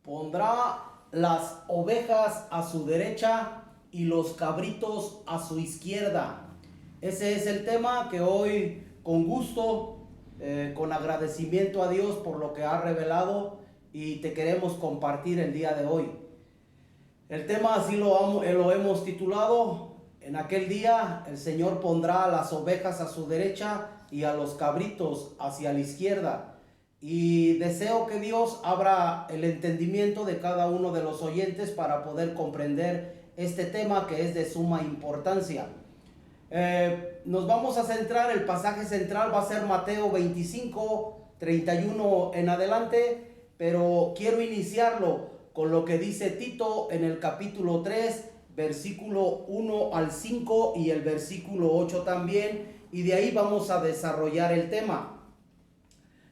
Pondrá las ovejas a su derecha y los cabritos a su izquierda. Ese es el tema que hoy, con gusto, con agradecimiento a Dios por lo que ha revelado, y te queremos compartir el día de hoy. El tema así lo hemos titulado: en aquel día el Señor pondrá a las ovejas a su derecha y a los cabritos hacia la izquierda. Y deseo que Dios abra el entendimiento de cada uno de los oyentes para poder comprender este tema que es de suma importancia. Nos vamos a centrar, el pasaje central va a ser Mateo 25, 31 en adelante, pero quiero iniciarlo con lo que dice Tito en el capítulo 3, versículo 1 al 5 y el versículo 8 también, y de ahí vamos a desarrollar el tema.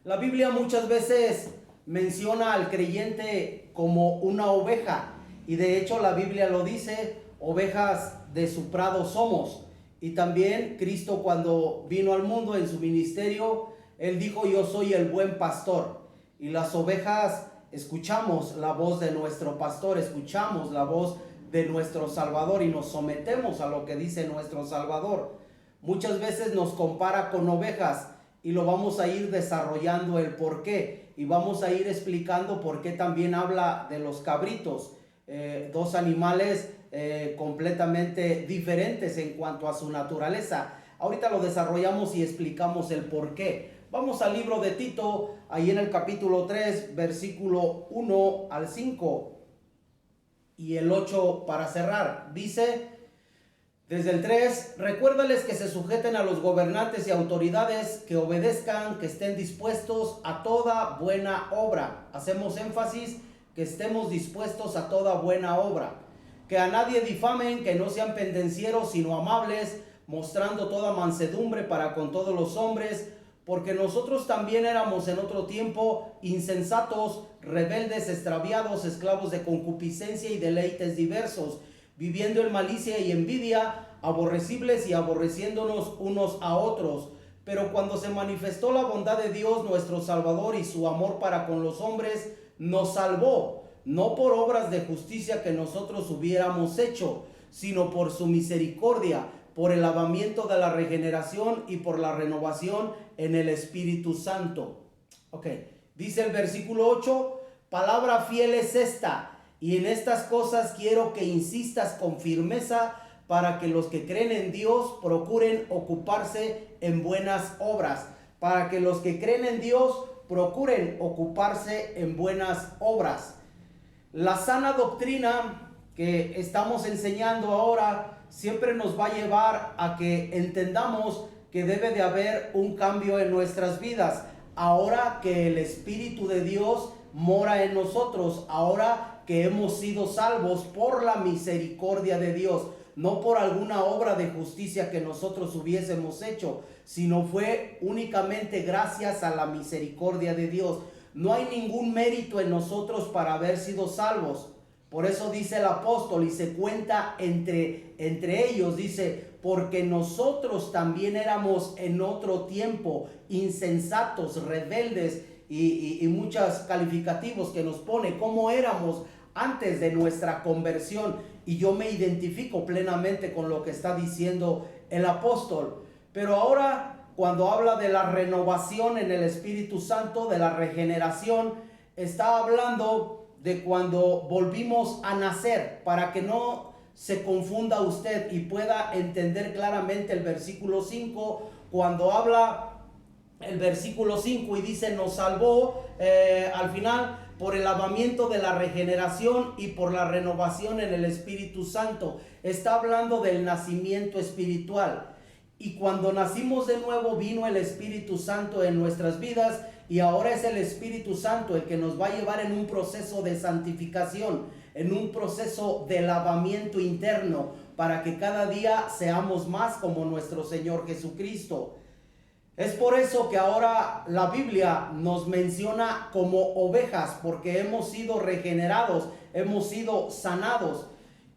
La Biblia muchas veces menciona al creyente como una oveja, y de hecho la Biblia lo dice: ovejas de su prado somos. Y también Cristo, cuando vino al mundo en su ministerio, Él dijo: yo soy el buen pastor. Y las ovejas escuchamos la voz de nuestro pastor, escuchamos la voz de nuestro Salvador y nos sometemos a lo que dice nuestro Salvador. Muchas veces nos compara con ovejas, y lo vamos a ir desarrollando el por qué, y vamos a ir explicando por qué también habla de los cabritos, dos animales completamente diferentes en cuanto a su naturaleza. Ahorita lo desarrollamos y explicamos el por qué. Vamos al libro de Tito, ahí en el capítulo 3, versículo 1 al 5 y el 8 para cerrar. Dice desde el 3: recuérdales que se sujeten a los gobernantes y autoridades, que obedezcan, que estén dispuestos a toda buena obra. Hacemos énfasis que estemos dispuestos a toda buena obra. Que a nadie difamen, que no sean pendencieros, sino amables, mostrando toda mansedumbre para con todos los hombres, porque nosotros también éramos en otro tiempo insensatos, rebeldes, extraviados, esclavos de concupiscencia y deleites diversos, viviendo en malicia y envidia, aborrecibles y aborreciéndonos unos a otros. Pero cuando se manifestó la bondad de Dios nuestro Salvador y su amor para con los hombres, nos salvó, no por obras de justicia que nosotros hubiéramos hecho, sino por su misericordia, por el lavamiento de la regeneración y por la renovación en el Espíritu Santo. Dice el versículo 8: palabra fiel es esta, y en estas cosas quiero que insistas con firmeza, para que los que creen en Dios procuren ocuparse en buenas obras. Para que los que creen en Dios procuren ocuparse en buenas obras. La sana doctrina que estamos enseñando ahora siempre nos va a llevar a que entendamos que debe de haber un cambio en nuestras vidas. Ahora que el Espíritu de Dios mora en nosotros, ahora que hemos sido salvos por la misericordia de Dios, no por alguna obra de justicia que nosotros hubiésemos hecho, sino fue únicamente gracias a la misericordia de Dios. No hay ningún mérito en nosotros para haber sido salvos. Por eso dice el apóstol, y se cuenta entre ellos, dice: porque nosotros también éramos en otro tiempo insensatos, rebeldes, y muchos calificativos que nos pone cómo éramos antes de nuestra conversión. Y yo me identifico plenamente con lo que está diciendo el apóstol. Pero ahora, cuando habla de la renovación en el Espíritu Santo, de la regeneración, está hablando de cuando volvimos a nacer, para que no se confunda usted y pueda entender claramente el versículo 5, cuando habla el versículo 5 y dice: nos salvó al final por el lavamiento de la regeneración y por la renovación en el Espíritu Santo. Está hablando del nacimiento espiritual. Y cuando nacimos de nuevo, vino el Espíritu Santo en nuestras vidas, y ahora es el Espíritu Santo el que nos va a llevar en un proceso de santificación, en un proceso de lavamiento interno, para que cada día seamos más como nuestro Señor Jesucristo. Es por eso que ahora la Biblia nos menciona como ovejas, porque hemos sido regenerados, hemos sido sanados,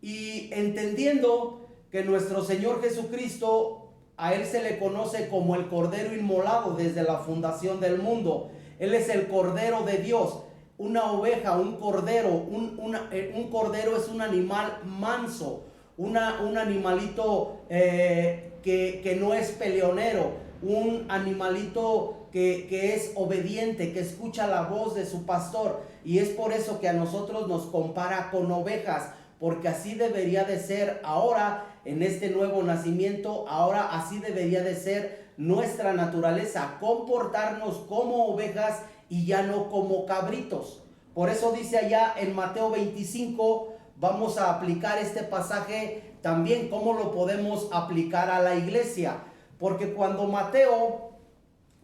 y entendiendo que nuestro Señor Jesucristo, a Él se le conoce como el Cordero inmolado desde la fundación del mundo. Él es el Cordero de Dios, una oveja, un cordero. Un cordero es un animal manso, un animalito que no es peleonero, un animalito que es obediente, que escucha la voz de su pastor. Y es por eso que a nosotros nos compara con ovejas, porque así debería de ser ahora en este nuevo nacimiento. Ahora así debería de ser nuestra naturaleza, comportarnos como ovejas y ya no como cabritos. Por eso dice allá en Mateo 25, vamos a aplicar este pasaje también, cómo lo podemos aplicar a la iglesia. Porque cuando Mateo,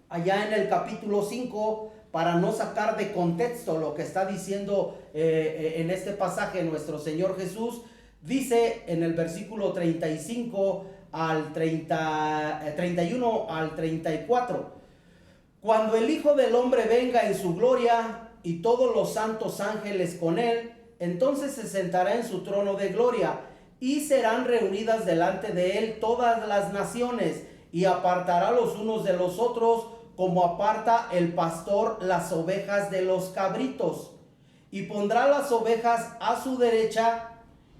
allá en el capítulo 5, para no sacar de contexto lo que está diciendo en este pasaje nuestro Señor Jesús, dice en el versículo 35 al 31 al 34: cuando el Hijo del Hombre venga en su gloria y todos los santos ángeles con él, entonces se sentará en su trono de gloria y serán reunidas delante de él todas las naciones, y apartará los unos de los otros, como aparta el pastor las ovejas de los cabritos. Y pondrá las ovejas a su derecha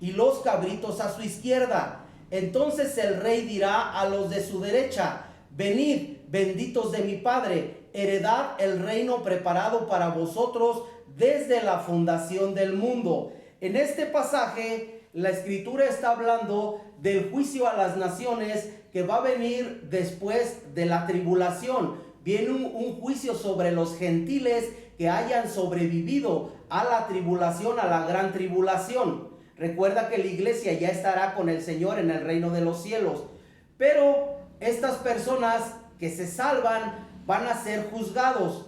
y los cabritos a su izquierda. Entonces el rey dirá a los de su derecha: venid, benditos de mi Padre, heredad el reino preparado para vosotros desde la fundación del mundo. En este pasaje, la Escritura está hablando del juicio a las naciones que va a venir después de la tribulación. Viene un juicio sobre los gentiles que hayan sobrevivido a la tribulación, a la gran tribulación. Recuerda que la iglesia ya estará con el Señor en el reino de los cielos. Pero estas personas que se salvan van a ser juzgados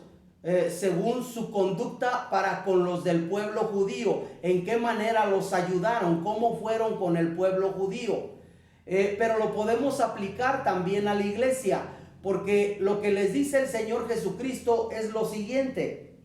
según su conducta para con los del pueblo judío. En qué manera los ayudaron, cómo fueron con el pueblo judío. Pero lo podemos aplicar también a la iglesia, porque lo que les dice el Señor Jesucristo es lo siguiente.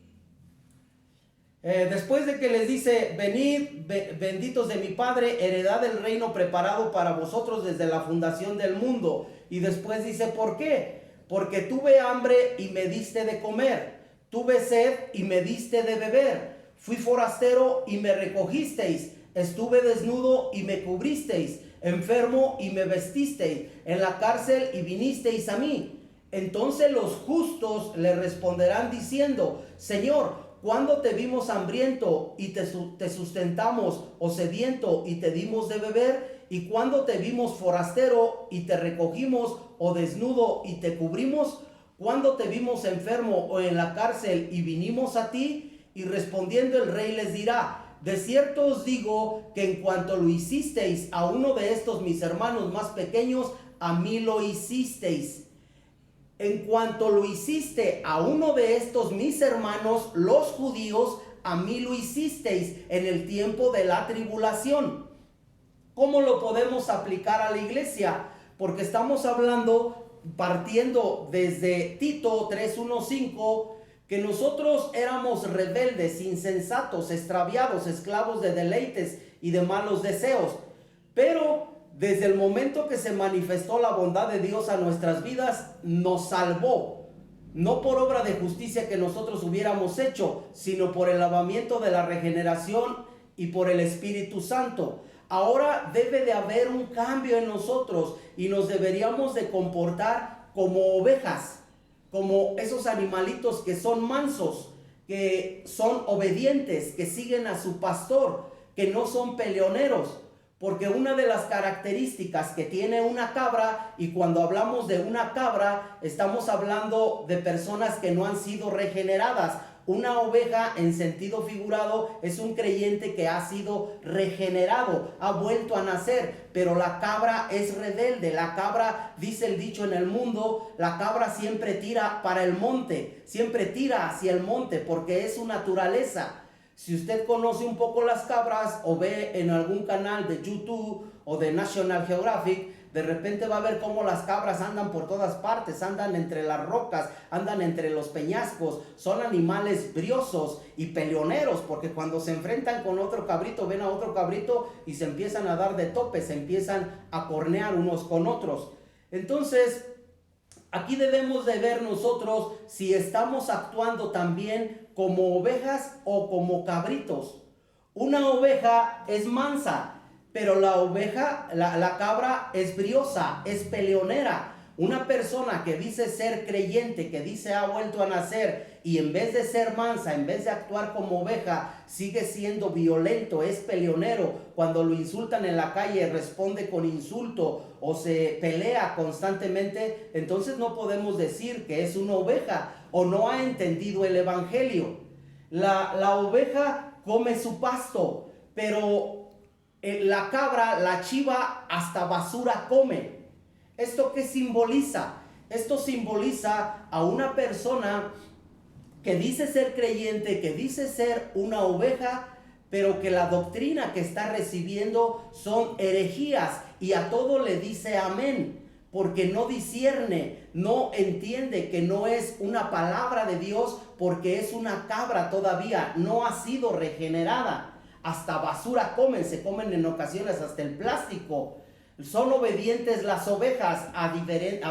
Después de que les dice: venid, benditos de mi Padre, heredad del reino preparado para vosotros desde la fundación del mundo. Y después dice: ¿por qué? Porque tuve hambre y me diste de comer, tuve sed y me diste de beber, fui forastero y me recogisteis, estuve desnudo y me cubristeis, enfermo y me vestisteis, en la cárcel y vinisteis a mí. Entonces los justos le responderán diciendo: Señor, ¿cuándo te vimos hambriento y te sustentamos, o sediento y te dimos de beber? ¿Y cuándo te vimos forastero y te recogimos, o desnudo y te cubrimos? ¿Cuándo te vimos enfermo o en la cárcel y vinimos a ti? Y respondiendo el rey les dirá: de cierto os digo que en cuanto lo hicisteis a uno de estos mis hermanos más pequeños, a mí lo hicisteis. En cuanto lo hiciste a uno de estos mis hermanos, los judíos, a mí lo hicisteis en el tiempo de la tribulación. ¿Cómo lo podemos aplicar a la iglesia? Porque estamos hablando, partiendo desde Tito 3:1-5, que nosotros éramos rebeldes, insensatos, extraviados, esclavos de deleites y de malos deseos. Pero desde el momento que se manifestó la bondad de Dios a nuestras vidas, nos salvó. No por obra de justicia que nosotros hubiéramos hecho, sino por el lavamiento de la regeneración y por el Espíritu Santo. Ahora debe de haber un cambio en nosotros y nos deberíamos de comportar como ovejas, como esos animalitos que son mansos, que son obedientes, que siguen a su pastor, que no son peleoneros. Porque una de las características que tiene una cabra, y cuando hablamos de una cabra, estamos hablando de personas que no han sido regeneradas. Una oveja, en sentido figurado, es un creyente que ha sido regenerado, ha vuelto a nacer. Pero la cabra es rebelde. La cabra, dice el dicho en el mundo, la cabra siempre tira para el monte, siempre tira hacia el monte, porque es su naturaleza. Si usted conoce un poco las cabras o ve en algún canal de YouTube o de National Geographic, de repente va a ver cómo las cabras andan por todas partes, andan entre las rocas, andan entre los peñascos. Son animales briosos y peleoneros, porque cuando se enfrentan con otro cabrito, ven a otro cabrito y se empiezan a dar de tope, se empiezan a cornear unos con otros. Entonces, Aquí debemos de ver nosotros si estamos actuando también como ovejas o como cabritos. Una oveja es mansa, pero la cabra es briosa, es peleonera. Una persona que dice ser creyente, que dice ha vuelto a nacer y en vez de ser mansa, en vez de actuar como oveja, sigue siendo violento, es peleonero. Cuando lo insultan en la calle responde con insulto o se pelea constantemente, entonces no podemos decir que es una oveja o no ha entendido el evangelio. La oveja come su pasto, pero la cabra, la chiva, hasta basura come. ¿Esto qué simboliza? Esto simboliza a una persona que dice ser creyente, que dice ser una oveja, pero que la doctrina que está recibiendo son herejías y a todo le dice amén, porque no discierne, no entiende que no es una palabra de Dios, porque es una cabra todavía, no ha sido regenerada. Hasta basura comen, se comen en ocasiones hasta el plástico. Son obedientes las ovejas a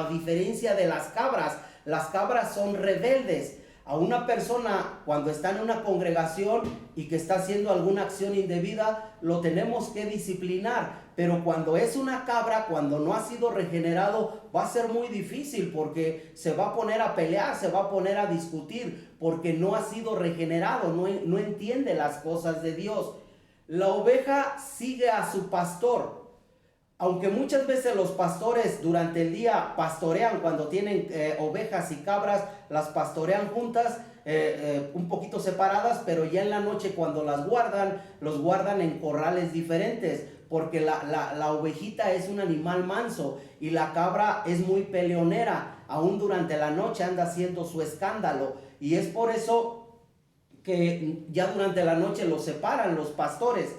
diferencia de las cabras. Las cabras son rebeldes. A una persona cuando está en una congregación y que está haciendo alguna acción indebida, lo tenemos que disciplinar. Pero cuando es una cabra, cuando no ha sido regenerado, va a ser muy difícil porque se va a poner a pelear, se va a poner a discutir porque no ha sido regenerado, no entiende las cosas de Dios. La oveja sigue a su pastor. Aunque muchas veces los pastores durante el día pastorean, cuando tienen ovejas y cabras, las pastorean juntas, un poquito separadas, pero ya en la noche cuando las guardan, los guardan en corrales diferentes, porque la ovejita es un animal manso y la cabra es muy peleonera, aún durante la noche anda haciendo su escándalo, y es por eso que ya durante la noche los separan los pastores.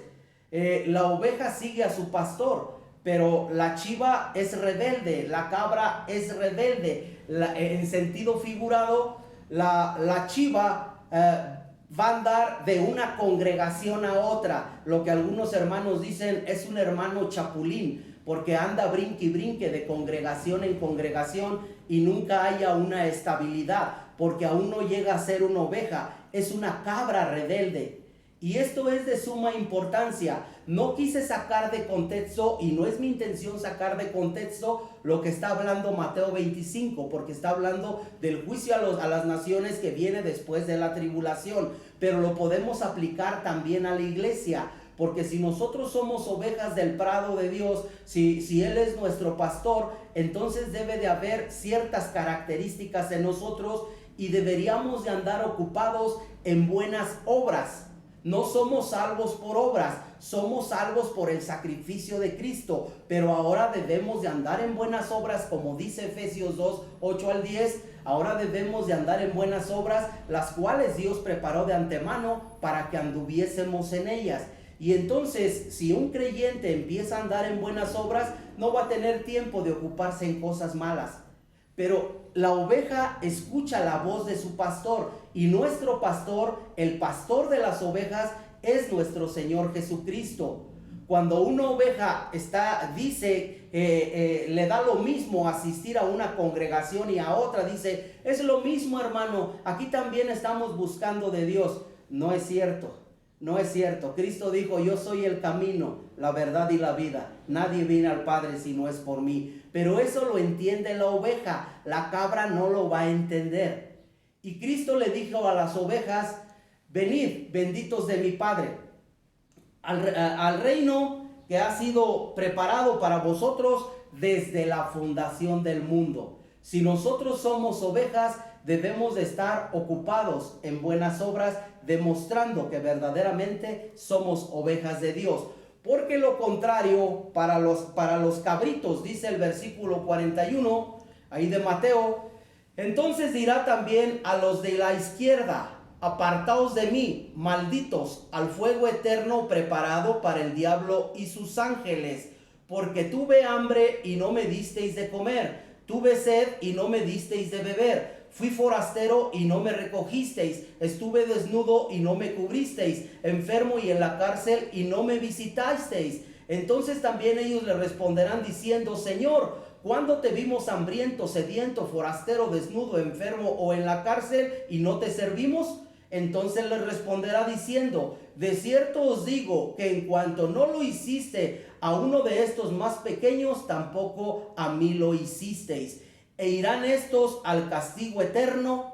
La oveja sigue a su pastor, pero la chiva es rebelde, la cabra es rebelde. En sentido figurado, la chiva va a andar de una congregación a otra. Lo que algunos hermanos dicen es un hermano chapulín, porque anda brinque y brinque de congregación en congregación y nunca haya una estabilidad, porque aún no llega a ser una oveja, es una cabra rebelde. Y esto es de suma importancia. No quise sacar de contexto, y no es mi intención sacar de contexto lo que está hablando Mateo 25, porque está hablando del juicio a las naciones que viene después de la tribulación, pero lo podemos aplicar también a la iglesia, porque si nosotros somos ovejas del prado de Dios, si Él es nuestro pastor, entonces debe de haber ciertas características en nosotros y deberíamos de andar ocupados en buenas obras. No somos salvos por obras, somos salvos por el sacrificio de Cristo, pero ahora debemos de andar en buenas obras, como dice Efesios 2, 8 al 10, ahora debemos de andar en buenas obras, las cuales Dios preparó de antemano para que anduviésemos en ellas. Y entonces, si un creyente empieza a andar en buenas obras, no va a tener tiempo de ocuparse en cosas malas. Pero la oveja escucha la voz de su pastor, y nuestro pastor, el pastor de las ovejas, es nuestro Señor Jesucristo. Cuando una oveja le da lo mismo asistir a una congregación y a otra, dice, es lo mismo, hermano, aquí también estamos buscando de Dios. No es cierto. No es cierto. Cristo dijo, yo soy el camino, la verdad y la vida. Nadie viene al Padre si no es por mí. Pero eso lo entiende la oveja. La cabra no lo va a entender. Y Cristo le dijo a las ovejas, venid, benditos de mi Padre, al reino que ha sido preparado para vosotros desde la fundación del mundo. Si nosotros somos ovejas, debemos de estar ocupados en buenas obras, demostrando que verdaderamente somos ovejas de Dios. Porque lo contrario, para los cabritos, dice el versículo 41, ahí de Mateo, entonces dirá también a los de la izquierda, apartaos de mí, malditos, al fuego eterno preparado para el diablo y sus ángeles, porque tuve hambre y no me disteis de comer, tuve sed y no me disteis de beber, fui forastero y no me recogisteis, estuve desnudo y no me cubristeis, enfermo y en la cárcel y no me visitasteis. Entonces también ellos le responderán diciendo, Señor, ¿cuándo te vimos hambriento, sediento, forastero, desnudo, enfermo o en la cárcel y no te servimos? Entonces le responderá diciendo, de cierto os digo que en cuanto no lo hiciste a uno de estos más pequeños, tampoco a mí lo hicisteis. E irán estos al castigo eterno,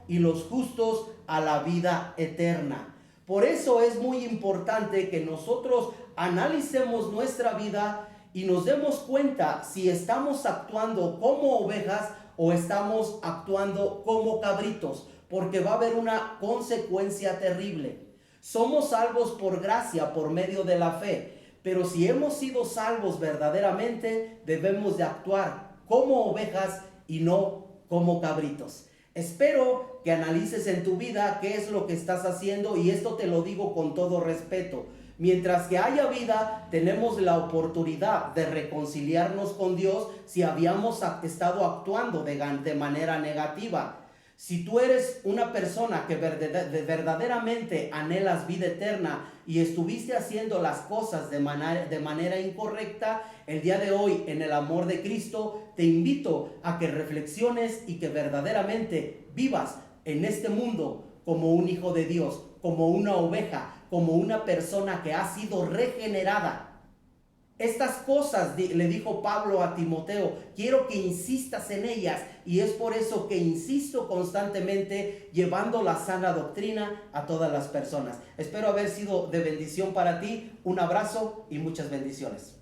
y los justos a la vida eterna. Por eso es muy importante que nosotros analicemos nuestra vida y nos demos cuenta si estamos actuando como ovejas o estamos actuando como cabritos, porque va a haber una consecuencia terrible. Somos salvos por gracia, por medio de la fe, pero si hemos sido salvos verdaderamente, debemos de actuar como ovejas y no como cabritos. Espero que analices en tu vida qué es lo que estás haciendo, y esto te lo digo con todo respeto. Mientras que haya vida, tenemos la oportunidad de reconciliarnos con Dios si habíamos estado actuando de manera negativa. Si tú eres una persona que verdaderamente anhelas vida eterna y estuviste haciendo las cosas de manera incorrecta, el día de hoy, en el amor de Cristo, te invito a que reflexiones y que verdaderamente vivas en este mundo como un hijo de Dios, como una oveja, como una persona que ha sido regenerada. Estas cosas le dijo Pablo a Timoteo, quiero que insistas en ellas, y es por eso que insisto constantemente llevando la sana doctrina a todas las personas. Espero haber sido de bendición para ti. Un abrazo y muchas bendiciones.